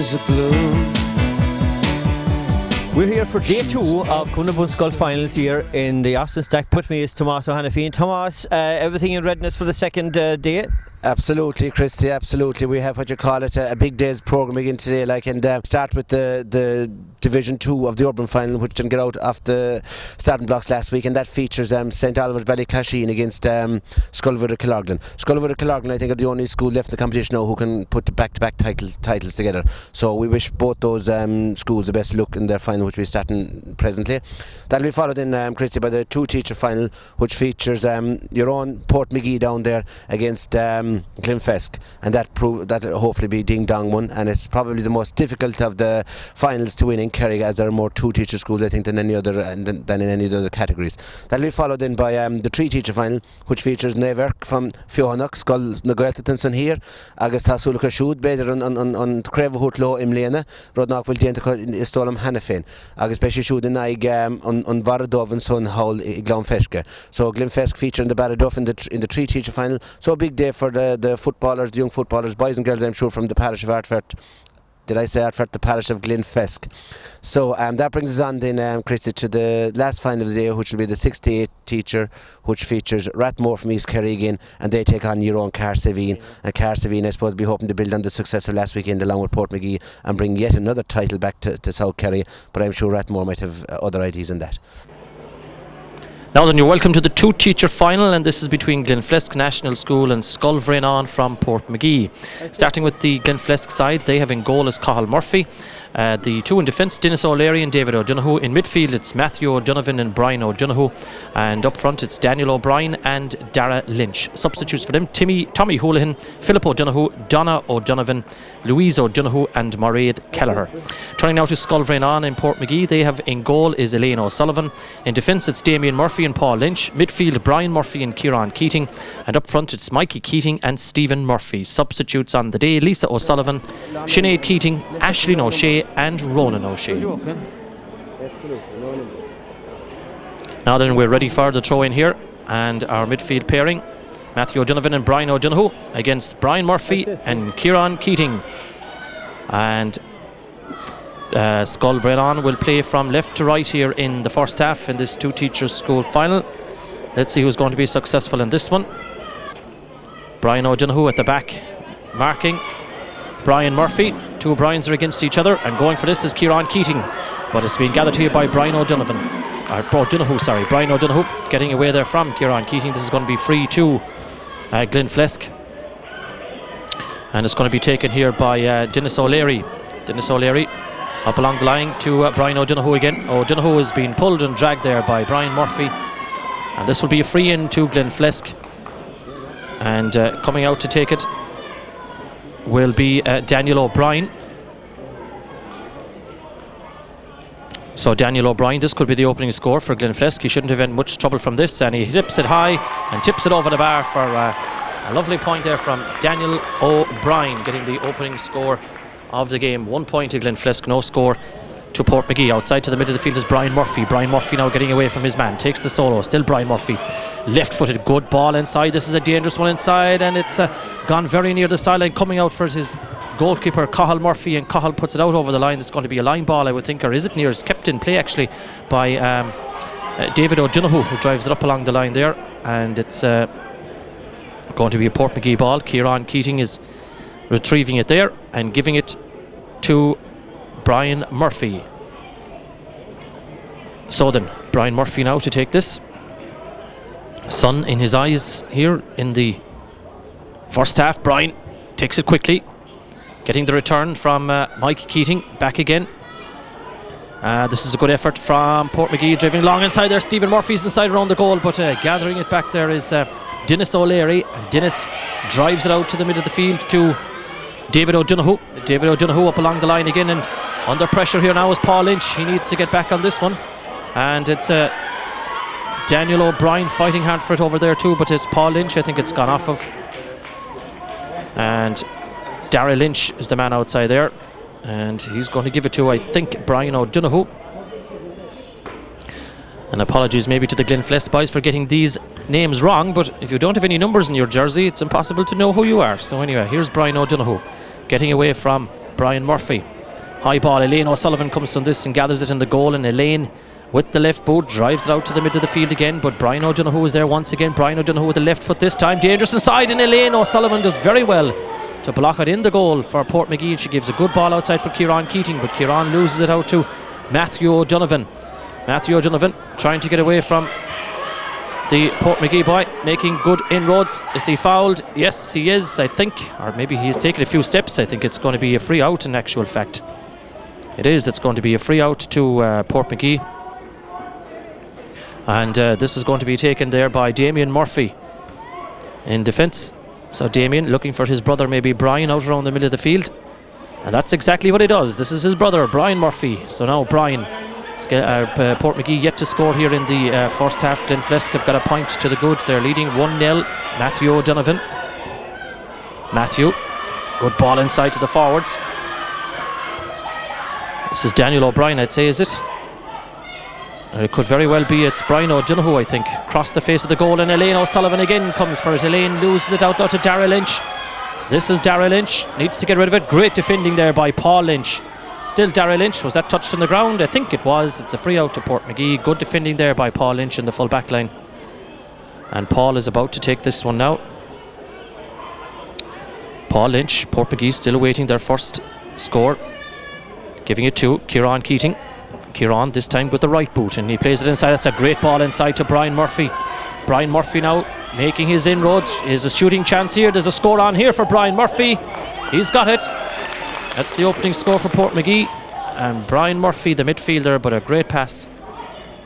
skies are blue. We're here for day 2 of mBunscoil finals here in the Austin Stack. With me is Tomás O'Hanafine. Tomás, everything in readiness for the second day? Absolutely, Christy, absolutely. We have what you call it a big day's programme again today, and start with the Division 2 of the Urban Final, which didn't get out off the starting blocks last week, and that features St Oliver's Ballyclasheen against Scullvood Killorglin. Scullvood Killorglin, I think, are the only school left in the competition now who can put the back-to-back titles together. So we wish both those schools the best of luck in their final, which will be starting presently. That'll be followed in, Christy, by the 2-teacher final, which features your own Portmagee down there against Glenflesk, and that'll hopefully be ding dong one, and it's probably the most difficult of the finals to win in Kerry, as there are more 2-teacher schools, I think, than in any other categories. That'll be followed in by the 3-teacher final, which features Neverk from Fiohannock, Skull Nagoelton son here, August Hasulka Shud, Beder on Crevahutlo Imlena, Rodnock will Dient Istolam Hanafin, August Beshi Shud and Ig on Varadov and Son Hall Glenflesk. So Glenflesk feature in the Baraduff in the 3-teacher final. So a big day for the footballers, the young footballers, boys and girls, I'm sure, from the parish of Artfert. Did I say Artfert? The parish of Glenflesk. So that brings us on then, Christy, to the last final of the day, which will be the 6-to-8 teacher, which features Rathmore from East Kerry again, and they take on your own Carsevine. And Carsevine, I suppose, will be hoping to build on the success of last weekend along with Portmagee and bring yet another title back to South Kerry, but I'm sure Rathmore might have other ideas in that. Now then, you're welcome to the 2-teacher final, and this is between Glenflesk National School and Scullvood from Portmagee. Starting with the Glenflesk side, they have in goal as Cathal Murphy. The two in defence, Dennis O'Leary and David O'Donoghue. In midfield, it's Matthew O'Donovan and Brian O'Donoghue. And up front, it's Daniel O'Brien and Dara Lynch. Substitutes for them, Tommy Houlihan, Philip O'Donoghue, Donna O'Donovan, Louise O'Donoghue and Mairead Kelleher. Turning now to Scullvood in Portmagee, they have in goal is Elaine O'Sullivan. In defence, it's Damien Murphy and Paul Lynch. Midfield, Brian Murphy and Kieran Keating. And up front, it's Mikey Keating and Stephen Murphy. Substitutes on the day, Lisa O'Sullivan, Sinead Keating, Aisling O'Shea and Ronan O'Shea. Now then, we're ready for the throw in here, and our midfield pairing, Matthew O'Donovan and Brian O'Donoghue against Brian Murphy and Kieran Keating. And Scullvood will play from left to right here in the first half in this 2-teachers school final. Let's see who's going to be successful in this one. Brian O'Donoghue at the back marking Brian Murphy. Two Brians are against each other, and going for this is Kieran Keating, but it's been gathered here by Brian O'Donoghue. Brian O'Donoghue getting away there from Kieran Keating. This is going to be free to Glenflesk, and it's going to be taken here by Dennis O'Leary. Dennis O'Leary up along the line to Brian O'Donoghue again. O'Donoghue has been pulled and dragged there by Brian Murphy, and this will be a free in to Glenflesk, and coming out to take it will be Daniel O'Brien. So Daniel O'Brien, this could be the opening score for Glenflesk. He shouldn't have had much trouble from this, and he tips it high and tips it over the bar for a lovely point there from Daniel O'Brien, getting the opening score of the game. 1 point to Glenflesk, no score to Portmagee. Outside to the middle of the field is Brian Murphy. Brian Murphy now getting away from his man, takes the solo, still Brian Murphy, left-footed, good ball inside. This is a dangerous one inside, and it's gone very near the sideline. Coming out for his goalkeeper Cathal Murphy, and Cathal puts it out over the line. It's going to be a line ball, I would think, or is it near? It's kept in play actually by David O'Donoghue, who drives it up along the line there, and it's going to be a Portmagee ball. Kieran Keating is retrieving it there and giving it to Brian Murphy. So then, Brian Murphy now to take this. Sun in his eyes here in the first half. Brian takes it quickly, getting the return from Mike Keating. Back again. This is a good effort from Portmagee, driving long inside there. Stephen Murphy's inside around the goal, but gathering it back there is Dennis O'Leary. Dennis drives it out to the middle of the field to David O'Donoghue. David O'Donoghue up along the line again, and under pressure here now is Paul Lynch. He needs to get back on this one, and it's Daniel O'Brien fighting hard for it over there too, but it's Paul Lynch I think it's gone off of, and Dara Lynch is the man outside there, and he's going to give it to, I think, Brian O'Donoghue. And apologies maybe to the Glenflesk boys for getting these names wrong, but if you don't have any numbers in your jersey, it's impossible to know who you are. So anyway, here's Brian O'Donoghue getting away from Brian Murphy. High ball, Elaine O'Sullivan comes from this and gathers it in the goal, and Elaine with the left boot drives it out to the middle of the field again, but Brian O'Donoghue is there once again. Brian O'Donoghue with the left foot this time, dangerous inside, and Elaine O'Sullivan does very well to block it in the goal for Portmagee, and she gives a good ball outside for Kieran Keating, but Kieran loses it out to Matthew O'Donovan. Matthew O'Donovan trying to get away from the Portmagee boy, making good inroads. Is he fouled? Yes, he is, I think, or maybe he's taken a few steps. I think it's going to be a free out in actual fact. It is, it's going to be a free out to Portmagee. And this is going to be taken there by Damien Murphy in defence. So Damien looking for his brother, maybe Brian, out around the middle of the field. And that's exactly what he does. This is his brother, Brian Murphy. So now Brian, Portmagee yet to score here in the first half. Glenflesk have got a point to the good. They're leading 1-0. Matthew O'Donovan. Matthew, good ball inside to the forwards. This is Daniel O'Brien, I'd say, is it? It could very well be. It's Brian O'Donoghue, I think. Across the face of the goal, and Elaine O'Sullivan again comes for it. Elaine loses it out to Darragh Lynch. This is Darragh Lynch. Needs to get rid of it. Great defending there by Paul Lynch. Still Darragh Lynch. Was that touched on the ground? I think it was. It's a free out to Portmagee. Good defending there by Paul Lynch in the full back line. And Paul is about to take this one now. Paul Lynch. Portmagee still awaiting their first score. Giving it to Kieran Keating. Kieran this time with the right boot, and he plays it inside. That's a great ball inside to Brian Murphy. Brian Murphy now making his inroads. Is a shooting chance here. There's a score on here for Brian Murphy. He's got it. That's the opening score for Portmagee. And Brian Murphy, the midfielder, but a great pass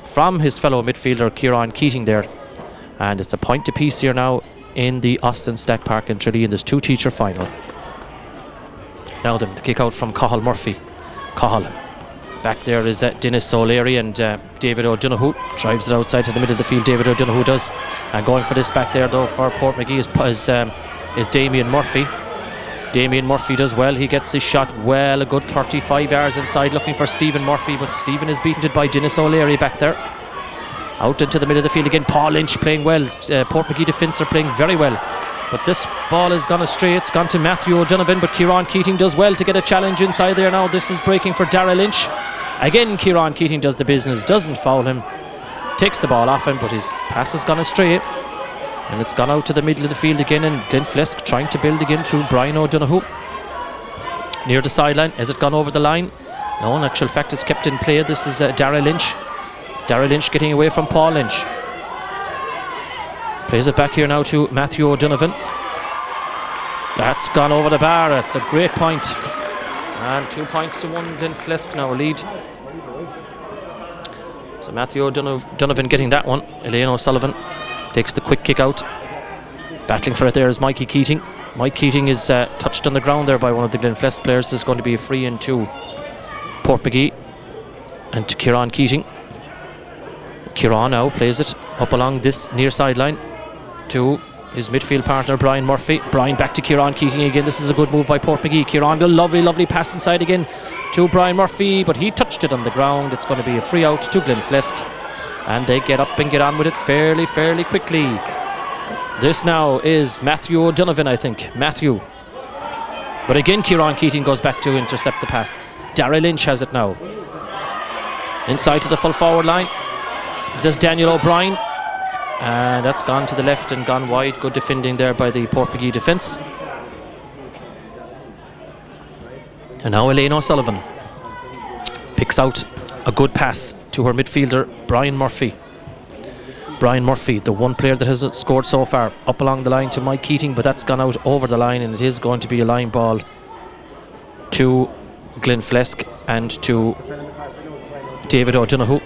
from his fellow midfielder Kieran Keating there. And it's a point apiece here now in the Austin Stack Park in Tralee in this two-teacher final. Now then, the kick out from Cathal Murphy. Cathal. Back there is Dennis O'Leary, and David O'Donoghue drives it outside to the middle of the field. David O'Donoghue does. And going for this back there though for Portmagee is Damien Murphy. Damien Murphy does well. He gets his shot well, a good 35 yards inside, looking for Stephen Murphy, but Stephen is beaten by Dennis O'Leary back there. Out into the middle of the field again. Paul Lynch playing well. Portmagee defence are playing very well. But this ball has gone astray. It's gone to Matthew O'Donovan, but Kieran Keating does well to get a challenge inside there now. This is breaking for Darragh Lynch. Again, Kieran Keating does the business, doesn't foul him, takes the ball off him, but his pass has gone astray. And it's gone out to the middle of the field again, and Glenflesk trying to build again through Brian O'Donoghue. Near the sideline. Has it gone over the line? No, in actual fact it's kept in play. This is Darragh Lynch. Darragh Lynch getting away from Paul Lynch. Plays it back here now to Matthew O'Donovan. That's gone over the bar. That's a great point. And 2 points to 1. Glenflesk now lead. So Matthew O'Donovan getting that one. Elaine O'Sullivan takes the quick kick out. Battling for it there is Mikey Keating. Mike Keating is touched on the ground there by one of the Glenflesk players. This is going to be a free in to Portmagee and to Kieran Keating. Kieran now plays it up along this near sideline to his midfield partner Brian Murphy. Brian back to Kieran Keating again. This is a good move by Portmagee. Kieran, a lovely pass inside again to Brian Murphy, but he touched it on the ground. It's going to be a free out to Glenflesk, and they get up and get on with it fairly quickly. This now is Matthew O'Donovan, I think. Matthew. But again, Kieran Keating goes back to intercept the pass. Darragh Lynch has it now. Inside to the full forward line. There's Daniel O'Brien. And that's gone to the left and gone wide. Good defending there by the Portmagee defence. And now Elaine O'Sullivan picks out a good pass to her midfielder Brian Murphy. Brian Murphy, the one player that has scored so far, up along the line to Mike Keating, but that's gone out over the line, and it is going to be a line ball to Glenflesk and to David O'Donoghue.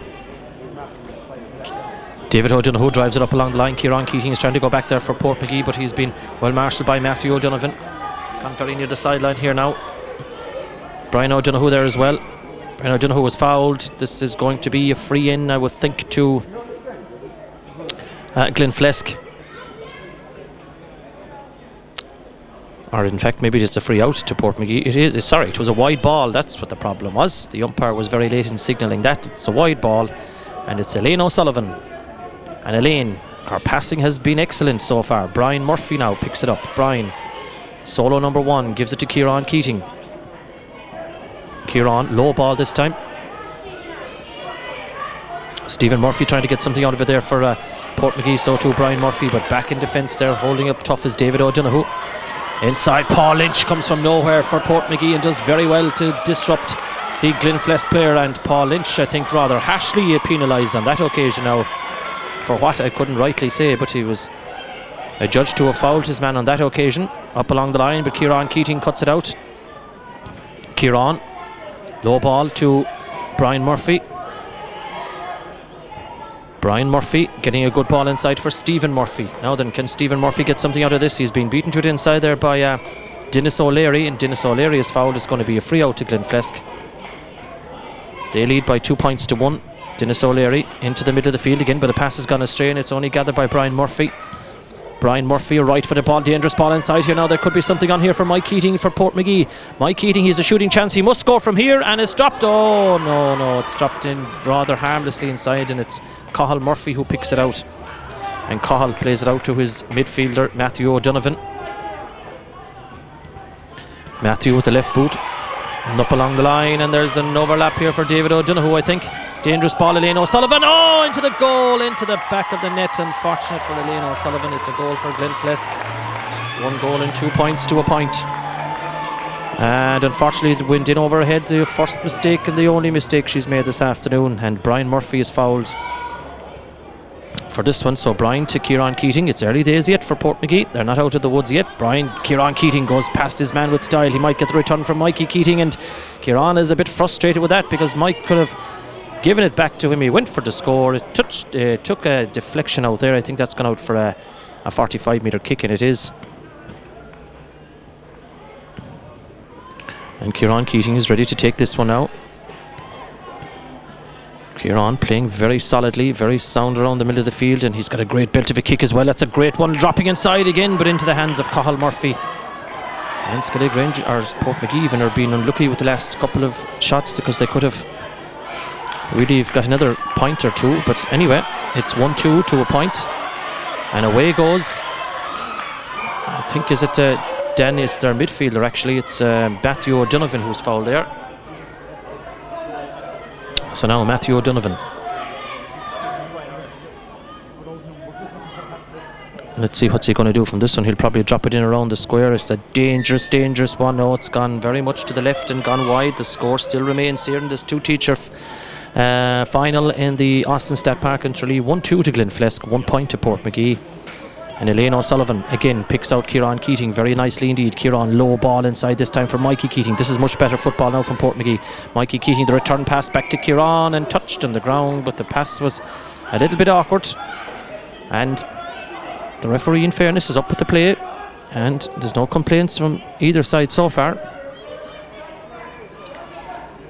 David O'Donoghue drives it up along the line. Kieran Keating is trying to go back there for Portmagee, but he's been well marshalled by Matthew O'Donovan. Gone very near the sideline here now. Brian O'Donoghue there as well. Brian O'Donoghue was fouled. This is going to be a free in, I would think, to Glenflesk. Or in fact, maybe it's a free out to Portmagee. It was a wide ball. That's what the problem was. The umpire was very late in signalling that. It's a wide ball, and it's Elaine O'Sullivan. And Elaine, her passing has been excellent so far. Brian Murphy now picks it up. Brian, solo number 1, gives it to Kieran Keating. Kieran, low ball this time. Stephen Murphy trying to get something out of it there for Portmagee, so too Brian Murphy, but back in defence there, holding up tough is David O'Donoghue. Inside, Paul Lynch comes from nowhere for Portmagee and does very well to disrupt the Glenflesk player, and Paul Lynch, I think, rather harshly penalised on that occasion now, for what I couldn't rightly say, but he was adjudged to have fouled his man on that occasion, up along the line, but Kieran Keating cuts it out. Kieran, low ball to Brian Murphy. Brian Murphy getting a good ball inside for Stephen Murphy. Now then, can Stephen Murphy get something out of this? He's been beaten to it inside there by Dennis O'Leary, and Dennis O'Leary is fouled. It's going to be a free out to Glenflesk. They lead by 2 points to 1. Dennis O'Leary into the middle of the field again, but the pass has gone astray and it's only gathered by Brian Murphy. Brian Murphy, a right footed ball, dangerous ball inside here now. There could be something on here for Mike Keating for Portmagee. Mike Keating, he's a shooting chance. He must score from here, and it's dropped. Oh no, it's dropped in rather harmlessly inside, and it's Cathal Murphy who picks it out. And Cathal plays it out to his midfielder, Matthew O'Donovan. Matthew with the left boot. And up along the line, and there's an overlap here for David O'Donoghue, I think. Dangerous ball, Elaine O'Sullivan. Oh, into the goal, into the back of the net. Unfortunate for Elaine O'Sullivan. It's a goal for Glenflesk. 1 goal and 2 points to a point. And unfortunately it went in over her head, the first mistake and the only mistake she's made this afternoon. And Brian Murphy is fouled for this one. So Brian to Kieran Keating. It's early days yet for Portmagee. They're not out of the woods yet. Kieran Keating goes past his man with style. He might get the return from Mikey Keating, and Kieran is a bit frustrated with that because Mike could have given it back to him. He went for the score. It took a deflection out there. I think that's gone out for a 45-metre kick, and it is. And Kieran Keating is ready to take this one now. Kieran playing very solidly, very sound around the middle of the field, and he's got a great belt of a kick as well. That's a great one, dropping inside again, but into the hands of Cathal Murphy. And Skellig Rangers, or Portmagee even, are being unlucky with the last couple of shots because they could have really got another point or two. But anyway, it's 1-2 to a point, and away goes. I think is it Danny? It's their midfielder actually. It's Matthew O'Donovan who's fouled there. So now Matthew O'Donovan. Let's see what's he going to do from this one. He'll probably drop it in around the square. It's a dangerous one. No, it's gone very much to the left and gone wide. The score still remains here in this two-teacher final in the Austin Stat Park in Tralee. 1-2 to Glenflesk, 1 point to Portmagee. And Elaine O'Sullivan again picks out Kieran Keating very nicely indeed. Kieran, low ball inside this time for Mikey Keating. This is much better football now from Portmagee. Mikey Keating, the return pass back to Kieran and touched on the ground, but the pass was a little bit awkward. And the referee, in fairness, is up with the play, and there's no complaints from either side so far.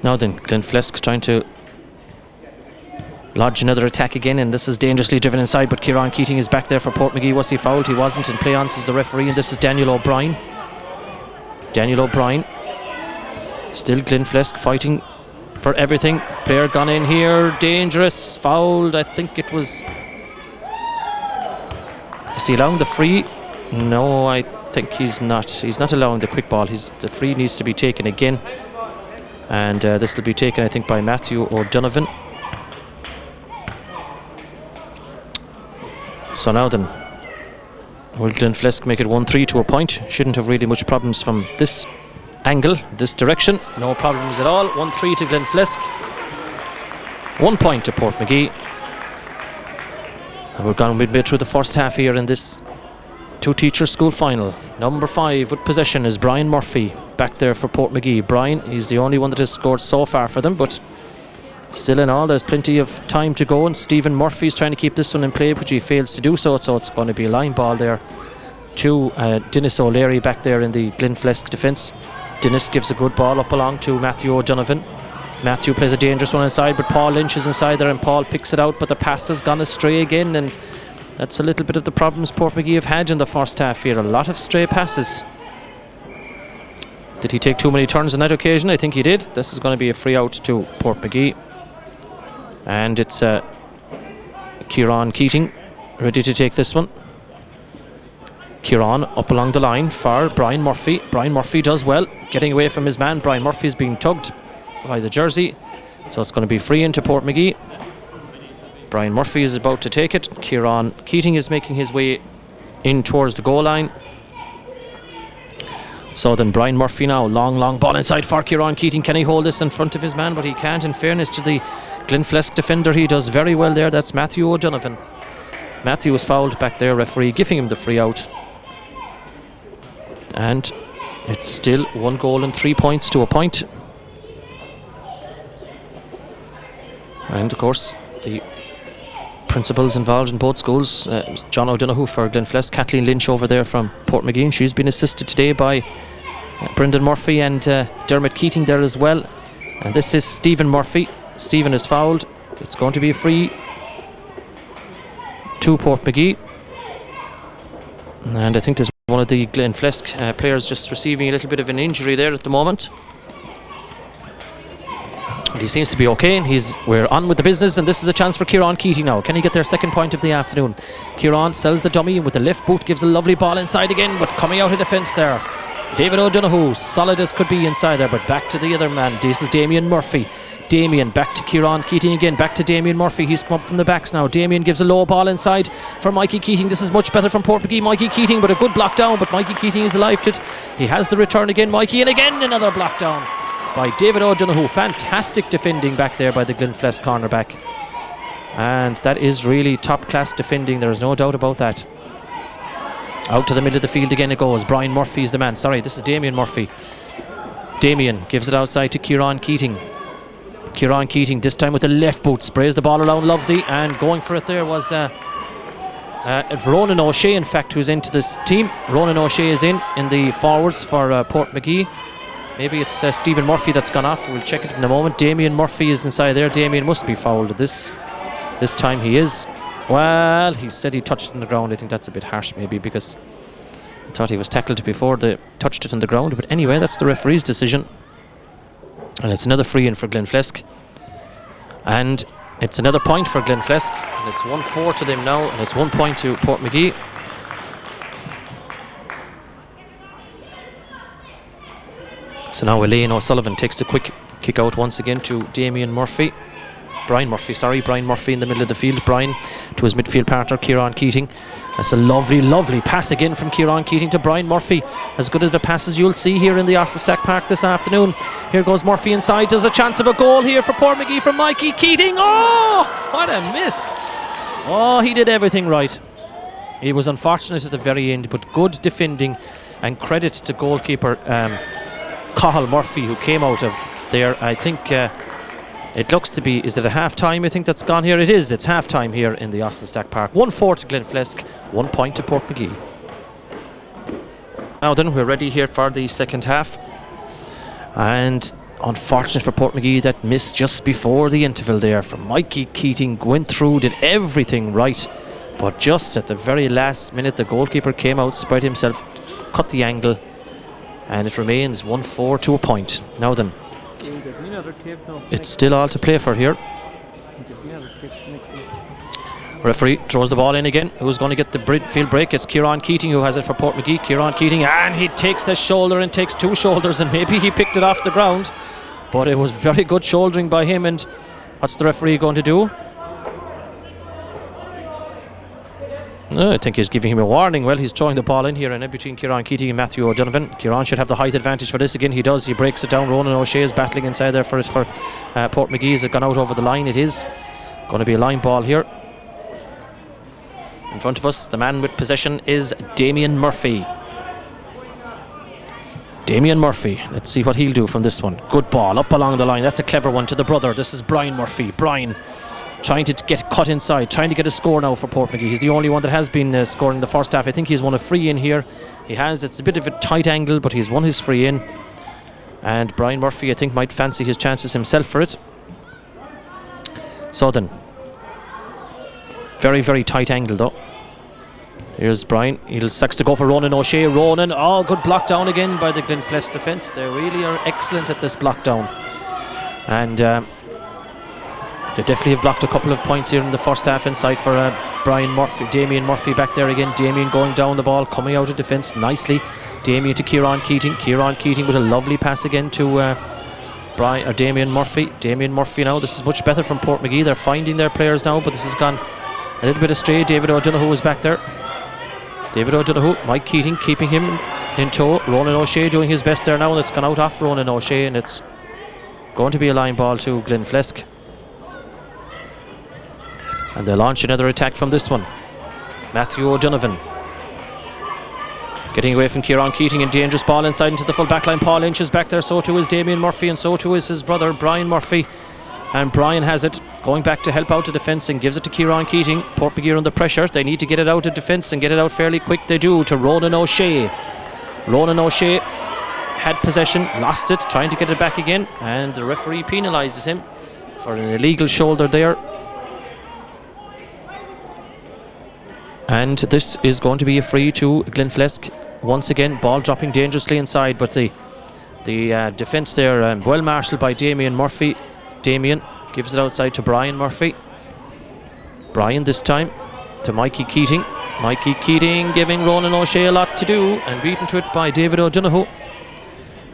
Now then, Glenflesk trying to lodge another attack again, and this is dangerously driven inside, but Kieran Keating is back there for Portmagee. Was he fouled? He wasn't, and play on, says the referee, and this is Daniel O'Brien. Daniel O'Brien. Still Glenflesk fighting for everything. Player gone in here, dangerous, fouled. I think it was... Is he allowing the free? No, I think he's not. He's not allowing the quick ball. The free needs to be taken again, and this will be taken, I think, by Matthew O'Donovan. So now then, will Glenflesk make it 1-3 to a point? Shouldn't have really much problems from this angle, this direction. No problems at all. 1-3 to Glenflesk. 1 point to Portmagee. And we're gone midway through the first half here in this two-teacher school final. Number 5 with possession is Brian Murphy, back there for Portmagee. Brian, he's the only one that has scored so far for them, but still in all, there's plenty of time to go, and Stephen Murphy's trying to keep this one in play, but he fails to do so, so it's going to be a line ball there to Dennis O'Leary back there in the Glenflesk defence. Dennis gives a good ball up along to Matthew O'Donovan. Matthew plays a dangerous one inside, but Paul Lynch is inside there, and Paul picks it out, but the pass has gone astray again, and that's a little bit of the problems Portmagee have had in the first half here. A lot of stray passes. Did he take too many turns on that occasion? I think he did. This is going to be a free out to Portmagee. And it's Kieran Keating ready to take this one. Kieran up along the line for Brian Murphy. Brian Murphy does well, getting away from his man. Brian Murphy is being tugged. by the jersey. So it's going to be free into Portmagee. Brian Murphy is about to take it. Kieran Keating is making his way in towards the goal line. So then Brian Murphy now, long ball inside for Kieran Keating. Can he hold this in front of his man? But he can't. In fairness to the Glenflesk defender, he does very well there. That's Matthew O'Donovan. Matthew was fouled back there, referee giving him the free out. And it's still 1 goal and 3 points to a point. And of course the principals involved in both schools, John O'Donoghue for Glenflesk, Kathleen Lynch over there from Portmagee. She's been assisted today by Brendan Murphy and Dermot Keating there as well. And this is Stephen Murphy. Stephen is fouled. It's going to be a free to Portmagee. And I think there's one of the Glenflesk players just receiving a little bit of an injury there at the moment. But he seems to be okay, and we're on with the business, and this is a chance for Kieran Keating now. Can he get their second point of the afternoon? Kieran sells the dummy with the left boot, gives a lovely ball inside again, but coming out of defence there. David O'Donoghue, solid as could be inside there, but back to the other man. This is Damien Murphy. Damien back to Kieran Keating again, back to Damien Murphy. He's come up from the backs now. Damien gives a low ball inside for Mikey Keating. This is much better from Portmagee. Mikey Keating, but a good block down, but Mikey Keating is alive to it. He has the return again, Mikey, and again another block down by David O'Donoghue. Fantastic defending back there by the Glenflesk cornerback. And that is really top class defending, there is no doubt about that. Out to the middle of the field again it goes. Brian Murphy is the man. Sorry, this is Damien Murphy. Damien gives it outside to Kieran Keating. Kieran Keating, this time with the left boot, sprays the ball around lovely, and going for it there was Ronan O'Shea, in fact, who's into this team. Ronan O'Shea is in the forwards for Portmagee. Maybe it's Stephen Murphy that's gone off. We'll check it in a moment. Damien Murphy is inside there. Damien must be fouled this time. He is. Well, he said he touched it on the ground. I think that's a bit harsh maybe, because I thought he was tackled before they touched it on the ground. But anyway, that's the referee's decision. And it's another free in for Glenflesk. And it's another point for Glenflesk. And it's 1-4 to them now, and it's 1 point to Portmagee. So now Elaine O'Sullivan takes the quick kick out once again to Brian Murphy in the middle of the field. Brian to his midfield partner Kieran Keating. That's a lovely pass again from Kieran Keating to Brian Murphy. As good of a pass as you'll see here in the Ossistack Park this afternoon. Here goes Murphy inside. There's a chance of a goal here for Portmagee from Mikey Keating. Oh, what a miss. Oh, he did everything right. He was unfortunate at the very end, but good defending, and credit to goalkeeper Cathal Murphy, who came out of there. I think it looks to be, is it a half time I think that's gone here? It is, it's half time here in the Ossistack Park. 1-4 to Glenflesk, 1 point to Portmagee. Now then, we're ready here for the second half. And unfortunate for Portmagee, that miss just before the interval there from Mikey Keating. Went through, did everything right, but just at the very last minute the goalkeeper came out, spread himself, cut the angle, and it remains 1-4 to a point. Now then, it's still all to play for here. Referee throws the ball in again. Who's going to get the field break? It's Kieran Keating who has it for Portmagee. Kieran Keating, and he takes the shoulder and takes two shoulders, and maybe he picked it off the ground, but it was very good shouldering by him. And what's the referee going to do? I think he's giving him a warning. Well, he's throwing the ball in here and in between Kieran Keating and Matthew O'Donovan. Kieran should have the height advantage for this again. He does. He breaks it down. Ronan O'Shea is battling inside there for Portmagee. Has it gone out over the line? It is going to be a line ball here. In front of us, the man with possession is Damien Murphy. Damien Murphy. Let's see what he'll do from this one. Good ball up along the line. That's a clever one to the brother. This is Brian Murphy. Brian trying to get cut inside, trying to get a score now for Portmagee. He's the only one that has been scoring the first half. I think he's won a free in here. He has. It's a bit of a tight angle, but he's won his free in. And Brian Murphy, I think, might fancy his chances himself for it. So then, very, very tight angle though. Here's Brian. He'll sucks to go for Ronan O'Shea. Ronan, oh, good block down again by the Glenflesk defence. They really are excellent at this block down. And they definitely have blocked a couple of points here in the first half inside for Brian Murphy. Damien Murphy back there again. Damien going down the ball, coming out of defence nicely. Damien to Kieran Keating. Kieran Keating with a lovely pass again to Damien Murphy. Damien Murphy now. This is much better from Portmagee. They're finding their players now, but this has gone a little bit astray. David O'Donoghue is back there. David O'Donoghue, Mike Keating keeping him in tow. Ronan O'Shea doing his best there now, and it's gone out off Ronan O'Shea, and it's going to be a line ball to Glenflesk. And they launch another attack from this one. Matthew O'Donovan getting away from Kieran Keating, and dangerous ball inside into the full back line. Paul Lynch is back there, so too is Damien Murphy, and so too is his brother Brian Murphy. And Brian has it, going back to help out the defence, and gives it to Kieran Keating. Portmagee under pressure. They need to get it out of defence and get it out fairly quick. They do, to Ronan O'Shea. Ronan O'Shea had possession, lost it, trying to get it back again, and the referee penalises him for an illegal shoulder there. And this is going to be a free to Glenflesk. Once again, ball dropping dangerously inside, but the defence there, well marshalled by Damien Murphy. Damien gives it outside to Brian Murphy. Brian this time to Mikey Keating. Mikey Keating giving Ronan O'Shea a lot to do, and beaten to it by David O'Donoghue.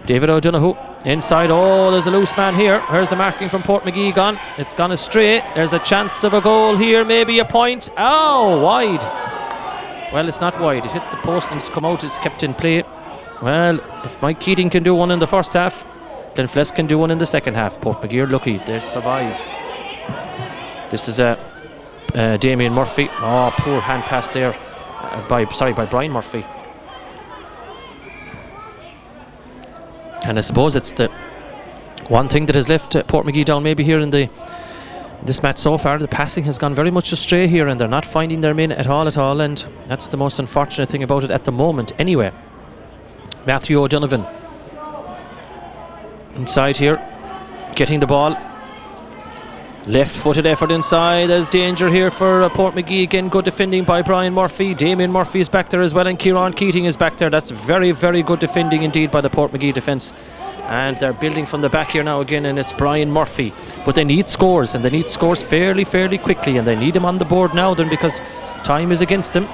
David O'Donoghue inside. Oh, there's a loose man here. Here's the marking from Portmagee gone. It's gone astray. There's a chance of a goal here, maybe a point. Oh, wide. Well, it's not wide. It hit the post and it's come out. It's kept in play. Well, if Mike Keating can do one in the first half, then Glenflesk can do one in the second half. Portmagee are lucky. They survive. This is Damien Murphy. Oh, poor hand pass there by Brian Murphy. And I suppose it's the one thing that has left Portmagee down maybe here in this match so far. The passing has gone very much astray here, and they're not finding their men at all, and that's the most unfortunate thing about it at the moment anyway. Matthew O'Donovan inside here, getting the ball. Left-footed effort inside. There's danger here for Portmagee. Again, good defending by Brian Murphy. Damien Murphy is back there as well, and Kieran Keating is back there. That's very, very good defending indeed by the Portmagee defence. And they're building from the back here now again, and it's Brian Murphy. But they need scores, and they need scores fairly quickly, and they need them on the board now then, because time is against them.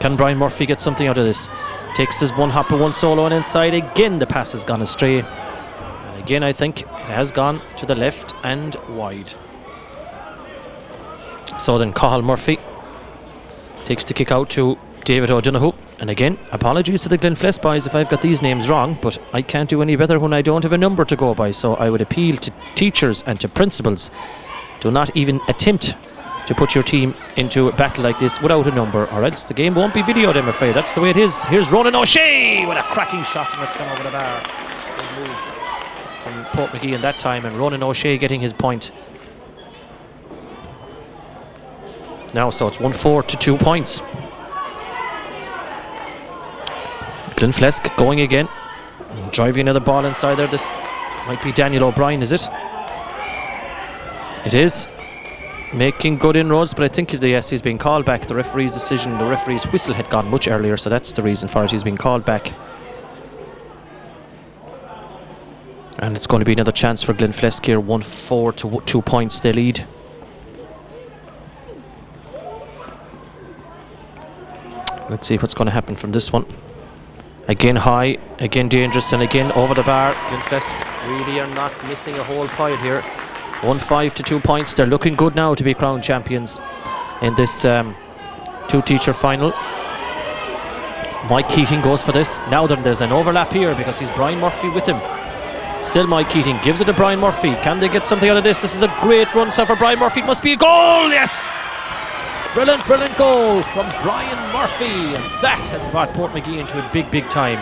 Can Brian Murphy get something out of this? Takes his one hop and one solo, and inside again the pass has gone astray. And again I think it has gone to the left and wide. So then Cathal Murphy takes the kick out to David O'Donoghue. And again, apologies to the Glenflesk boys if I've got these names wrong, but I can't do any better when I don't have a number to go by. So I would appeal to teachers and to principals, do not even attempt to put your team into a battle like this without a number, or else the game won't be videoed, I'm afraid. That's the way it is. Here's Ronan O'Shea with a cracking shot, and it's gone over the bar. Good move from Portmagee in that time, and Ronan O'Shea getting his point. Now, so it's 1-4 to 2 points. Glenflesk going again, driving another ball inside there. This might be Daniel O'Brien, is it? It is. Making good inroads, but I think he's being called back. The referee's decision, the referee's whistle had gone much earlier, so that's the reason for it. He's been called back. And it's going to be another chance for Glenflesk here. 1-4 to 2 points they lead. Let's see what's going to happen from this one. Again high, again dangerous, and again over the bar. Glenflesk really are not missing a whole pile here. 1-5 to 2 points. They're looking good now to be crowned champions in this two-teacher final. Mike Keating goes for this. Now then there's an overlap here because he's Brian Murphy with him. Still Mike Keating gives it to Brian Murphy. Can they get something out of this? This is a great run so for Brian Murphy. It must be a goal, yes! Brilliant goal from Brian Murphy, and that has brought Portmagee into a big time.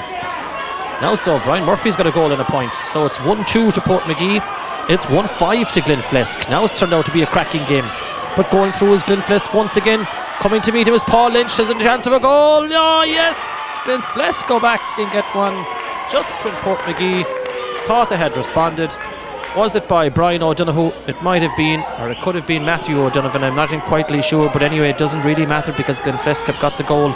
Now so Brian Murphy's got a goal and a point, so it's 1-2 to Portmagee. It's 1-5 to Glenflesk. Now it's turned out to be a cracking game, but going through is Glenflesk once again. Coming to meet him is Paul Lynch. There's a chance of a goal. Oh yes, Glenflesk go back and get one just when Portmagee thought they had responded. Was it by Brian O'Donoghue? It might have been, or it could have been Matthew O'Donovan. I'm not quite sure, but anyway, it doesn't really matter because Glenflesk have got the goal,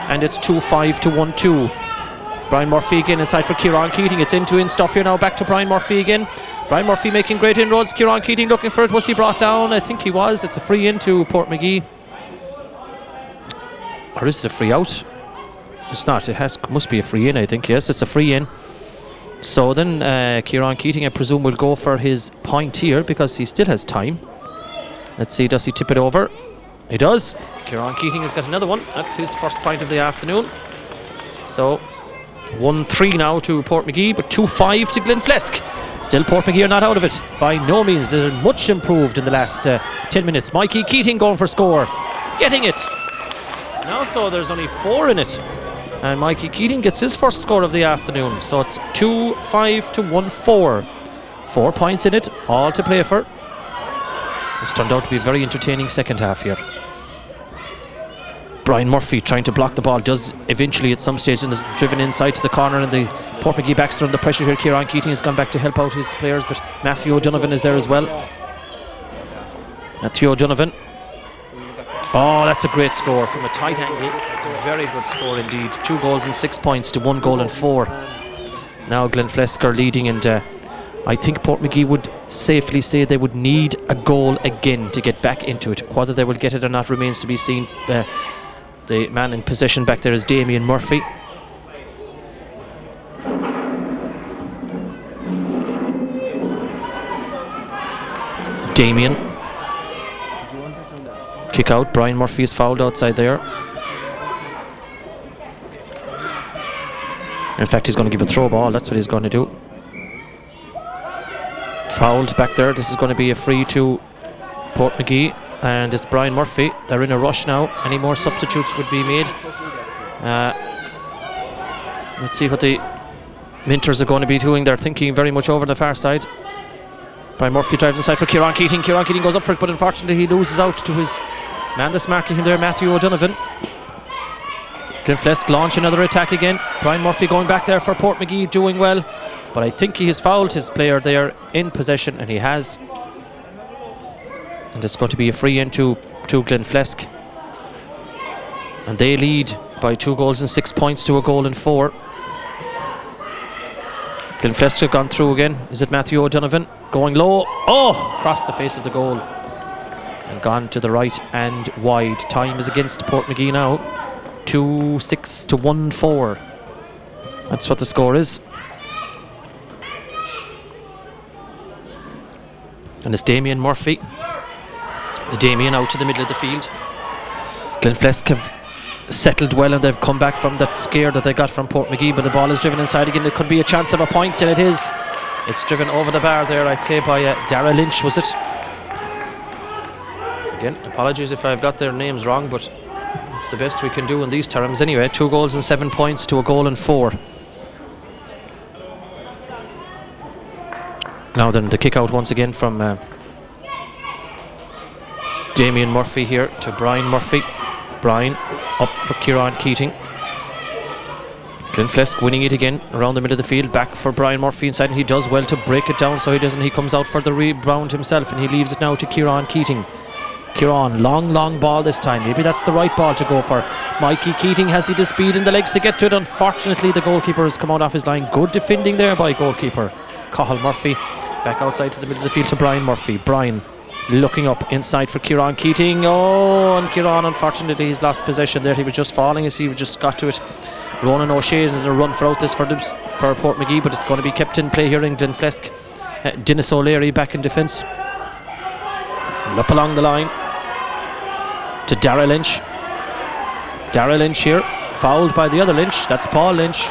and it's 2-5 to 1-2. Brian Murphy again inside for Kieran Keating. It's in stuff here now. Back to Brian Murphy again. Brian Murphy making great inroads. Kieran Keating looking for it. Was he brought down? I think he was. It's a free in to Portmagee. Or is it a free out? It's not. Must be a free in, I think. Yes, it's a free in. So then Kieran Keating, I presume, will go for his point here because he still has time. Let's see, does he tip it over? He does. Kieran Keating has got another one. That's his first point of the afternoon. So 1-3 now to Portmagee, but 2-5 to Glenflesk. Still Portmagee are not out of it. By no means. They're much improved in the last 10 minutes. Mikey Keating going for score. Getting it. Now so there's only 4 in it. And Mikey Keating gets his first score of the afternoon. So it's 2-5 to 1-4. 4 points in it, all to play for. It's turned out to be a very entertaining second half here. Brian Murphy trying to block the ball, does eventually at some stage, and is driven inside to the corner, and the Portmagee backs are under pressure here. Kieran Keating has gone back to help out his players, but Matthew O'Donovan is there as well. Matthew O'Donovan. Oh, that's a great score from a tight angle. Very good score indeed. 2 goals and 6 points to 1 goal and 4. Now Glenflesk are leading, and I think Portmagee would safely say they would need a goal again to get back into it. Whether they will get it or not remains to be seen. The man in possession back there is Damien Murphy. Damien. Kick out. Brian Murphy is fouled outside there. In fact, he's going to give a throw ball. That's what he's going to do. Fouled back there. This is going to be a free to Portmagee, and it's Brian Murphy. They're in a rush now. Any more substitutes would be made. Let's see what the Minters are going to be doing. They're thinking very much over on the far side. Brian Murphy drives inside for Kieran Keating. Kieran Keating goes up for it, but unfortunately he loses out to his man that's marking him there, Matthew O'Donovan. Glenflesk launch another attack again. Brian Murphy going back there for Portmagee, doing well, but I think he has fouled his player there in possession, and he has. And it's going to be a free in to Glenflesk. And they lead by 2 goals and 6 points to 1 goal and 4. Glenflesk have gone through again. Is it Matthew O'Donovan? Going low. Oh! Across the face of the goal. And gone to the right and wide. Time is against Portmagee now. 2-6 to 1-4. That's what the score is. And it's Damien Murphy. Damien out to the middle of the field. Glenflesk have settled well, and they've come back from that scare that they got from Portmagee, but the ball is driven inside again. It could be a chance of a point, and it is. It's driven over the bar there, I'd say, by Dara Lynch, was it? Again, apologies if I've got their names wrong, but it's the best we can do in these terms anyway. 2 goals and 7 points to 1 goal and 4. Now then, the kick out once again from Damien Murphy here to Brian Murphy. Brian up for Kieran Keating. Glenflesk winning it again around the middle of the field, back for Brian Murphy inside, and he does well to break it down, so he doesn't. He comes out for the rebound himself, and he leaves it now to Kieran Keating. Kieran, long ball this time. Maybe that's the right ball to go for. Mikey Keating, has he the speed and the legs to get to it? Unfortunately, the goalkeeper has come out off his line. Good defending there by goalkeeper Cathal Murphy. Back outside to the middle of the field to Brian Murphy. Brian looking up inside for Kieran Keating. Oh, and Kieran, unfortunately, he's lost possession there. He was just falling as he just got to it. Ronan O'Shea is in a run for out this for Portmagee, but it's going to be kept in play here in Glenflesk. Dennis O'Leary back in defence. And up along the line to Dara Lynch. Dara Lynch here, fouled by the other Lynch. That's Paul Lynch.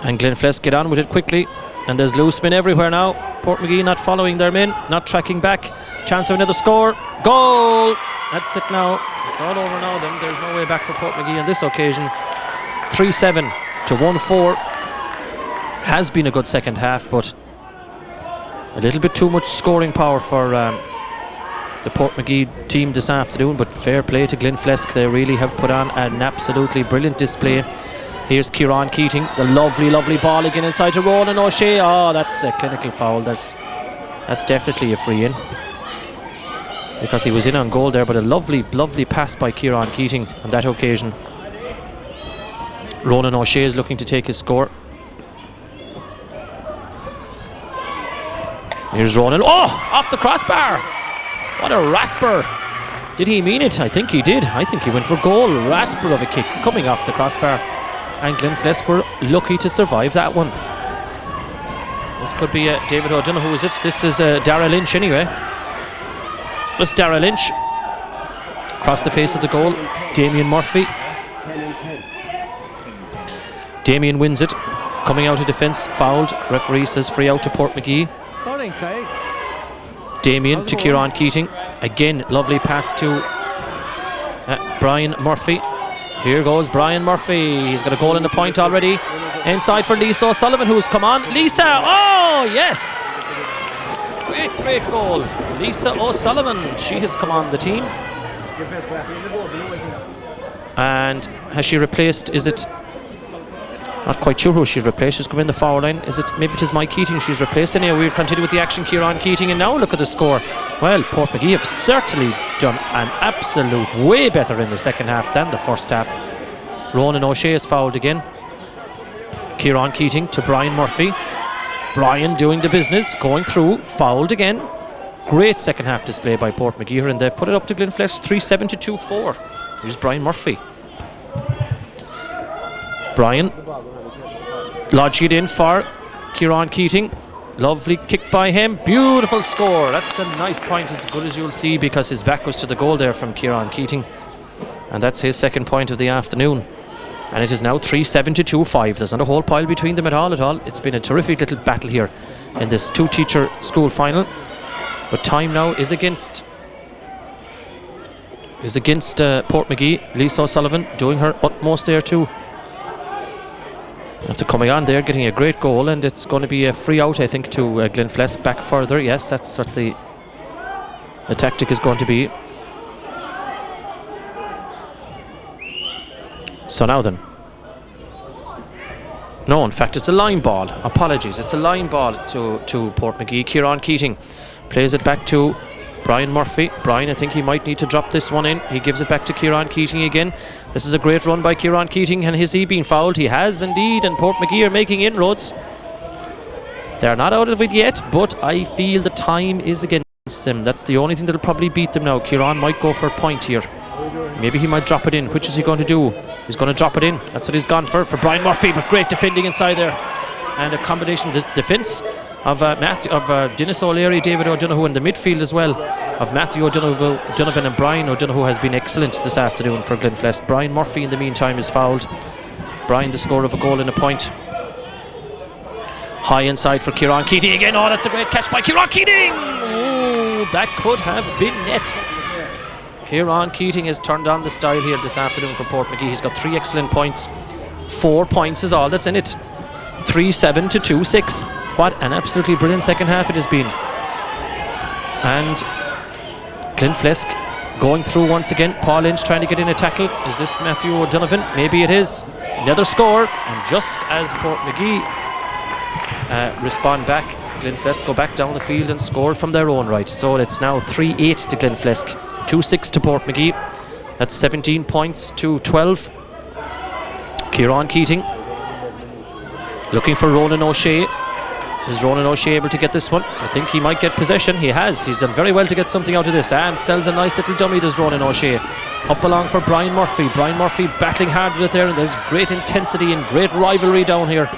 And Glenflesk get on with it quickly. And there's loose men everywhere now. Portmagee not following their men, not tracking back. Chance of another score. Goal! That's it now. It's all over now then. There's no way back for Portmagee on this occasion. 3-7 to 1-4. Has been a good second half, but a little bit too much scoring power for the Portmagee team this afternoon. But fair play to Glenflesk. They really have put on an absolutely brilliant display. Here's Kieran Keating, the lovely ball again inside to Ronan O'Shea. Oh, that's a clinical foul. That's definitely a free in, because he was in on goal there, but a lovely pass by Kieran Keating on that occasion. Ronan O'Shea is looking to take his score. Here's Ronan. Oh, off the crossbar. What a rasper. Did he mean it? I think he did. I think he went for goal. Rasper of a kick coming off the crossbar. and Glenflesk were lucky to survive that one. This could be David O'Donoghue, is it? This is Dara Lynch anyway. This Dara Lynch. Across the face of the goal, Damien Murphy. Damien wins it. Coming out of defence, fouled. Referee says free out to Portmagee. Damien to Kieran Keating. Again, lovely pass to Brian Murphy. Here goes Brian Murphy. He's got a goal in the point already. Inside for Lisa O'Sullivan, who's come on. Lisa! Oh, yes! Great goal. Lisa O'Sullivan. She has come on the team. And has she replaced, is it, not quite sure who she's replaced, she's come in the foul line, is it, maybe it is Mike Keating she's replaced. Anyway, we'll continue with the action, Kieran Keating, and now look at the score. Well, Portmagee have certainly done an absolute way better in the second half than the first half. Ronan O'Shea is fouled again. Kieran Keating to Brian Murphy. Brian doing the business, going through, fouled again. Great second half display by Portmagee here, and they put it up to Glenflesk 3-7 to 2-4. Here's Brian Murphy. Brian lodging it in for Kieran Keating. Lovely kick by him. Beautiful score. That's a nice point, as good as you'll see, because his back was to the goal there from Kieran Keating. And that's his second point of the afternoon. And it is now 3-7 to 2-5. There's not a whole pile between them at all. It's been a terrific little battle here in this two-teacher school final. But time now is against Portmagee. Lisa O'Sullivan doing her utmost there too. After coming on there, getting a great goal, and it's going to be a free out, I think, to Glenflesk back further. Yes, that's what the tactic is going to be. So now then. No, in fact, it's a line ball. Apologies, it's a line ball to Portmagee. Kieran Keating plays it back to Brian Murphy. Brian, I think he might need to drop this one in. He gives it back to Kieran Keating again. This is a great run by Kieran Keating, and has he been fouled? He has indeed, and Portmagee are making inroads. They're not out of it yet, but I feel the time is against them. That's the only thing that'll probably beat them now. Kieran might go for a point here. Maybe he might drop it in. Which is he going to do? He's going to drop it in. That's what he's gone for Brian Murphy, but great defending inside there. And a combination defence of Dennis O'Leary, David O'Donoghue, and the midfield as well of Matthew O'Donovan and Brian O'Donoghue has been excellent this afternoon for Glenflesk. Brian Murphy in the meantime is fouled. Brian the scorer of a goal and a point. High inside for Kieran Keating again. Oh, that's a great catch by Kieran Keating. Oh, that could have been net. Kieran Keating has turned on the style here this afternoon for Portmagee. He's got 3 excellent points. 4 points is all that's in it. 3-7 to 2-6. What an absolutely brilliant second half it has been. And Glenflesk going through once again. Paul Lynch trying to get in a tackle. Is this Matthew O'Donovan? Maybe it is. Another score. And just as Portmagee respond back, Glenflesk go back down the field and scored from their own right. So it's now 3-8 to Glenflesk. 2-6 to Portmagee. That's 17 points to 12. Kieran Keating looking for Ronan O'Shea. Is Ronan O'Shea able to get this one? I think he might get possession. He has. He's done very well to get something out of this, and sells a nice little dummy, does Ronan O'Shea. Up along for Brian Murphy. Brian Murphy battling hard with it there, and there's great intensity and great rivalry down here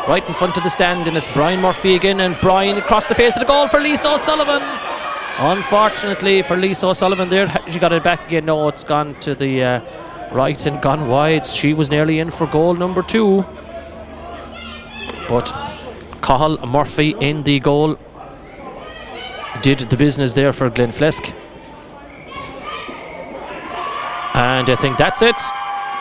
right in front of the stand, and it's Brian Murphy again, and Brian across the face of the goal for Lisa O'Sullivan. Unfortunately for Lisa O'Sullivan there, she got it back again. No, it's gone to the right and gone wide. She was nearly in for goal number 2, but Cathal Murphy in the goal did the business there for Glenflesk. And I think that's it.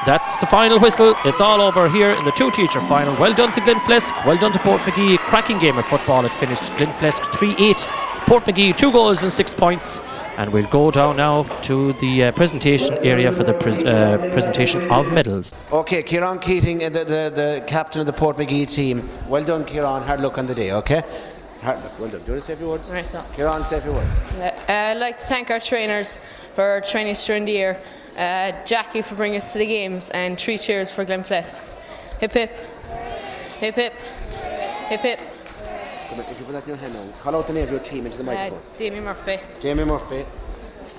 That's the final whistle. It's all over here in the two-teacher final. Well done to Glenflesk. Well done to Portmagee. Cracking game of football. It finished Glenflesk 3-8. Portmagee 2 goals and 6 points. And we'll go down now to the presentation area for the presentation of medals. Okay, Kieran Keating, the captain of the Portmagee team. Well done, Kieran. Hard luck on the day, okay? Hard luck. Well done. Do you want to say a few words? Right, so. Kieran, say a few words. I'd like to thank our trainers for training us during the year. Jackie for bringing us to the games, and 3 cheers for Glenflesk. Hip hip. Hip hip. Hip hip. If you put that in your hand now, call out the name of your team into the microphone. Damien Murphy. Damien Murphy.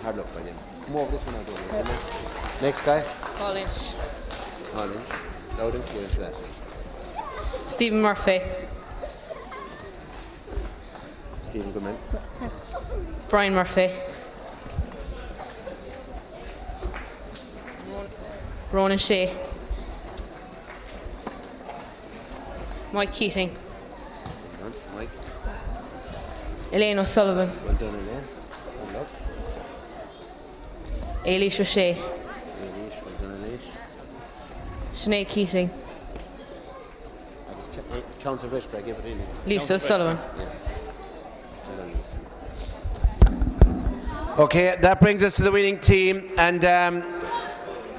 Hard luck by them. Come over this one now, Damien. Next guy. Paul Lynch. Paul Lynch. Loud and clear for that. Stephen Murphy, Stephen Cumann. Brian Murphy, Ronan Shea, Mike Keating, Well done, Mike. Elaine O'Sullivan, Well done, Elaine. Well done. Ailish O'Shea, Eilish, well done, Eilish. Sinead Keating, Council Freshberg, give it in. Lisa O'Sullivan. Okay, that brings us to the winning team, and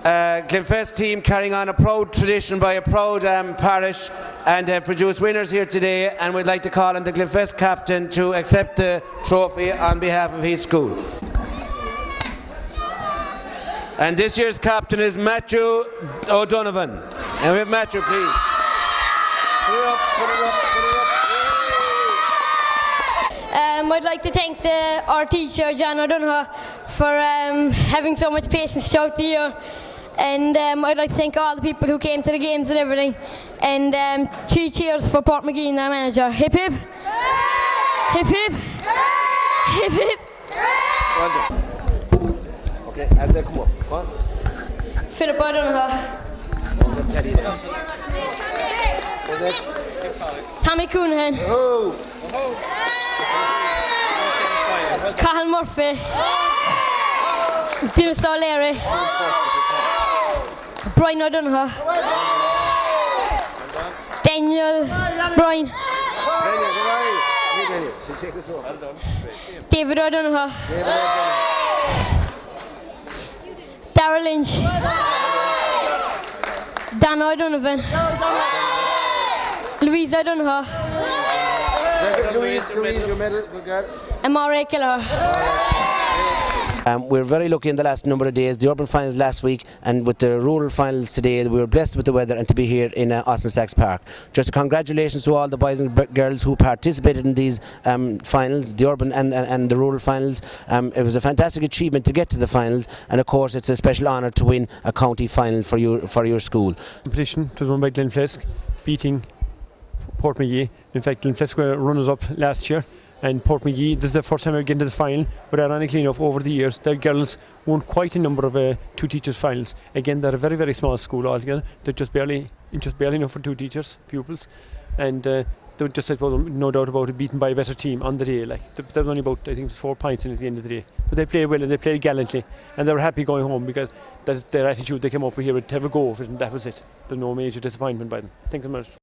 Glenflesk team carrying on a proud tradition by a proud parish, and produced winners here today, and we'd like to call on the Glenflesk captain to accept the trophy on behalf of his school. And this year's captain is Matthew O'Donovan. And we have Matthew, please. Put it up, put it up, put it up. I'd like to thank our teacher, John O'Donovan, for having so much patience throughout the year. And I'd like to thank all the people who came to the games and everything. And 3 cheers for Portmagee and their manager. Hip hip! Hip hip! Hip hip! Well done. Okay, and then come up. Come on. Philip O'Donovan. Kerry there. The next. Tommy Cumann. Oh! Cathal Murphy. Dennis O'Leary. Brian O'Donovan. Daniel Brian. David O'Donovan. Darrell Lynch. Dan O'Donovan. Louise O'Donovan. Louise, your medal, good girl. And Maureen Kelleher. We're very lucky in the last number of days. The urban finals last week, and with the rural finals today, we were blessed with the weather and to be here in Austin Sachs Park. Just congratulations to all the boys and girls who participated in these finals, the urban and the rural finals. It was a fantastic achievement to get to the finals, and of course it's a special honour to win a county final for your school. Competition was won by Glenflesk, beating Portmagee. In fact, Glenflesk were runners-up last year, and Portmagee, this is the first time they're getting to the final, but ironically enough, over the years, their girls won quite a number of two teachers finals. Again, they're a very, very small school altogether. They're just barely enough for 2 teachers, pupils, and they were just, no doubt about it, beaten by a better team on the day. Like, there was only about, I think, 4 points in at the end of the day. But they played well and they played gallantly, and they were happy going home because that's their attitude. They came up here to have a go of it, and that was it. There's no major disappointment by them. Thank you very much.